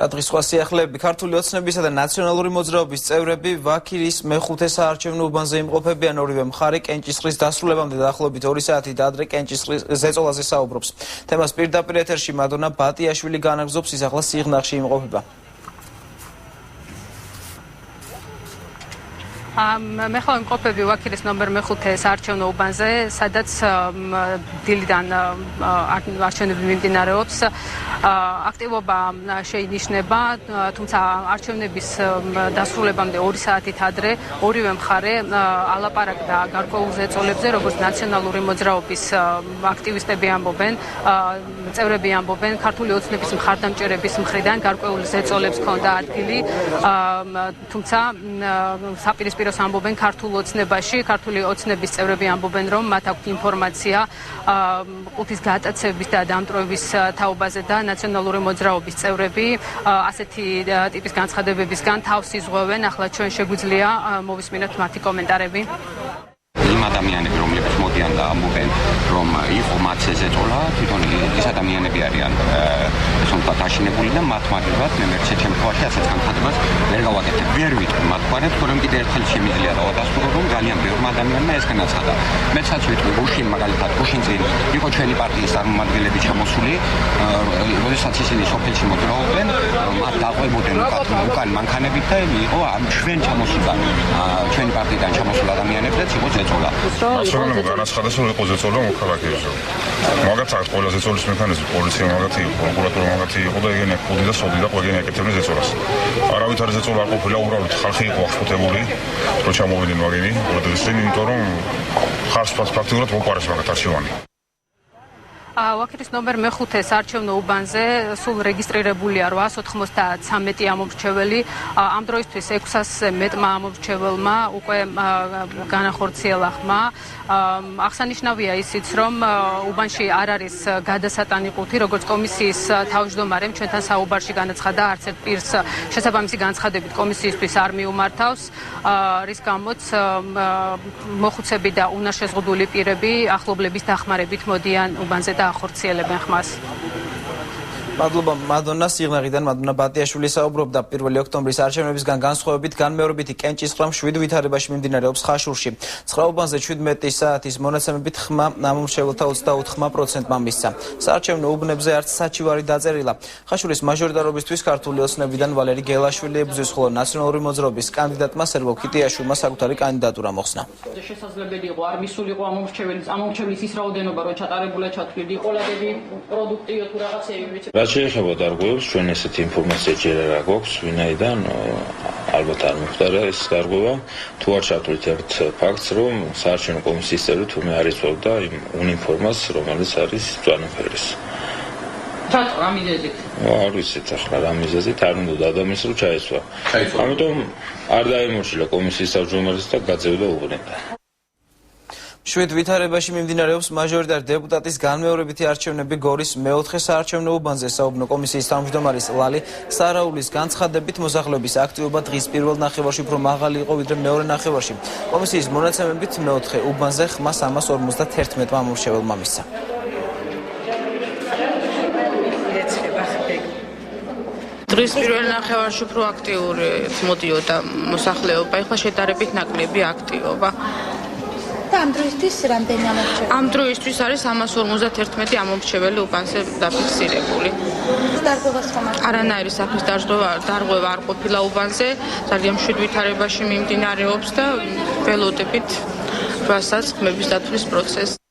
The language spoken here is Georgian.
და დღის სხვა სიახლეები ქართული ოცნებისა და ნაციონალური მოძრაობის წევრები ვაქირის მეხუთე საარჩევნო უბანზე იმყოფებიან ორივე მხარე კენჭისყრის დასრულებამდე დაახლოებით 2 საათით ადრე კენჭისყრის ზეწოლაზე საუბრობს. თემას პირდაპირ ეთერში მადონა ბატიაშვილი განაგზობს, ის ახლა სიღნაღში იმყოფება. მე ხოლმე მყოფები ვაქირის ნომერ მეხუთე საარჩევნო უბანზე, სადაც დილიდან არჩევნები მიმდინარეობს. აქტივობა შეინიშნება, თუმცა არჩევნების დასრულებამდე 2 საათით ადრე ორივე მხარე ალაპარაკდა გარკვეულ ზეწოლებზე, როგორც ნაციონალური მოძრაობის აქტივისტები ამბობენ, წევრები ამბობენ, ქართული ოცნების მხარდამჭერების მხრიდან გარკვეულ ზეწოლებს ჰქონდა ადგილი, თუმცა საპირისპიროს ამბობენ ქართულ ოცნებაში, ქართული ოცნების წევრები ამბობენ, რომ მათ აქვთ ინფორმაცია ყუთის გატაცების და დამტვრევების თაობაზე და ნაციონალური მოძრაობის წევრები ასეთი ტიპის განცხადებებისგან თავს იზღვევენ. ახლა ჩვენ შეგვიძლია მოვისმინოთ მათი კომენტარები. იმ ადამიანები, რომლებიც მოდიან და ამბობენ, რომ იყო მათზე ზეწოლა, თვითონ ის ადამიანები არიან დაშინებული და მათ მაგალითად მე მერჩე შემთხვევაში ასეთ განხადებას ვერ გავაკეთებ. ვერ ვიტყვი მათ გვარებს, თორემ კიდევ ერთხელ შემიძლია დავადასტურო, რომ ძალიან ბევრმა ადამიანმა ეს განაცხადა. მეცაც ვიტყვი გუშინ მაგალითად გუშინწინ იყო ჩვენი პარტიის წარმომადგენლები ჩამოსული, როდესაც ისინი სოფელში მოძრაობდნენ, მათ დაყვებოდნენ უკან მანქანებით და იყო ჩვენ ჩამოსულან ჩვენი პარტიიდან ჩამოსულ ადამიანებზეც იყო ზეწოლა. ნაციონალურ განაცხადეს, რომ იყო ზეწოლა მოქალაქეებზე. მაგათ აქვს ყველა ზეწოლის მექანიზმი, პოლიცია მაგათი იყო, პროკურატურა მაგათი იყო და ეგენი კუდი და სოდი და ყველგან ეკეთებდნენ ზეწოლას. არავით არ ზეწოლა არ ყოფილა, უბრალოდ ხალხი იყო აღშფოთებული, რომ ჩამოვიდნენ ვაგენი, პროტესტი, იმიტომ რომ ხარს ფაქტიურად მოყარეს მაგათ არჩევანი. ვაქირის ნომერ მეხუთე საარჩევნო უბანზე სულ რეგისტრირებულია 893 ამომრჩეველი. ამ დროისთვის 600-ზე მეტმა ამომრჩეველმა უკვე განახორციელა ხმა. აღსანიშნავია ისიც, რომ უბანში არ არის გადასატანი ყუთი, როგორც კომისიის თავმჯდომარემ ჩვენთან საუბარში განაცხადა, არც ერთ პირს შესაბამისი განცხადებით კომისიისთვის არ მიუმართავს, რის გამოც მოხუცები და უნარშეზღუდული პირები ახლობლების დახმარებით მოდიან უბანზე და ახორციელებენ ხმას. მადლობა მადონა სიღნაღიდან. მადონა ბატიაშვილი საუბრობდა 1 ოქტომბრის არჩევნებისგან განსხვავებით განმეორებითი კენჭისყრა მშვიდ ვითარებაში მიმდინარეობს ხაშურში. 9 უბანზე 17 საათის მონაცემებით ხმა ამომრჩეველთა 24%-მა მისცა. საარჩევნო უბნებზე არც საჩივარი დაწერილა. ხაშურის მაჟორიტარობისთვის ქართული ოცნებიდან ვალერი გელაშვილი ებრძვის, ხოლო ნაციონალური მოძრაობის კანდიდატმა სერგო ქიტიაშვილმა საკუთარი კანდიდატურა მოხსნა. შესაძლებელი იყო არ მისულიყო ამომრჩეველის ის რაოდენობა, რომ ჩატარებულა ჩათვლილი ყოლადები, პროდუქტიო თუ რაღაცეები. რაც შეეხება დარღვევებს, ჩვენ ესეთი ინფორმაცია ჯერ არ გვაქვს, ვინაიდან ალბათ არ მოხდა ეს დარღვევა. თუ არ ჩავთვლით ერთ ფაქტს, რომ საარჩევნო კომისიის წევრი თურმე არ იცოდა იმ უნიფორმას, რომელიც არის მწვანეფერის. რატო რა მიზეზით? არ ვიცით ახლა რა მიზეზით, არ უნდა ადამიანს რომ ჩაესვა. ამიტომ არ დაემორჩილა კომისიის თავმჯდომარეს და გაძევდა უყურებდა. შვიდ ვითარებაში მიმდინარეობს მაჟორიტარი დეპუტატის განმეორებითი არჩევნები გორის მეოთხე საარჩევნო უბანზე. საუბნო კომისიის თავმჯდომარის ლალი სარაულის განცხადებით, მოსახლეობის აქტივობა დღის პირველ ნახევარში უფრო მაღალი იყო ვიდრე მეორე ნახევარში. კომისიის მონაცემებით მეოთხე უბანზე ხმა 351 ამომრჩეველმა მისცა. დღის პირველ ნახევარში უფრო აქტიური მოდიოდა მოსახლეობა, ეხლა შედარებით ნაკლები აქტივობა. ამ დროისთვის რამდენი ამომრჩეველი? ამ დროისთვის არის 351 ამომრჩეველი უბანზე დაფიქსირებული. დარღვევას ხომ არ? არანაირი სახის დარღვევა არ ყოფილა უბანზე, ძალიან მშვიდ ვითარებაში მიმდინარეობს და ველოდებით რასაც ხმების დათვლის პროცესი.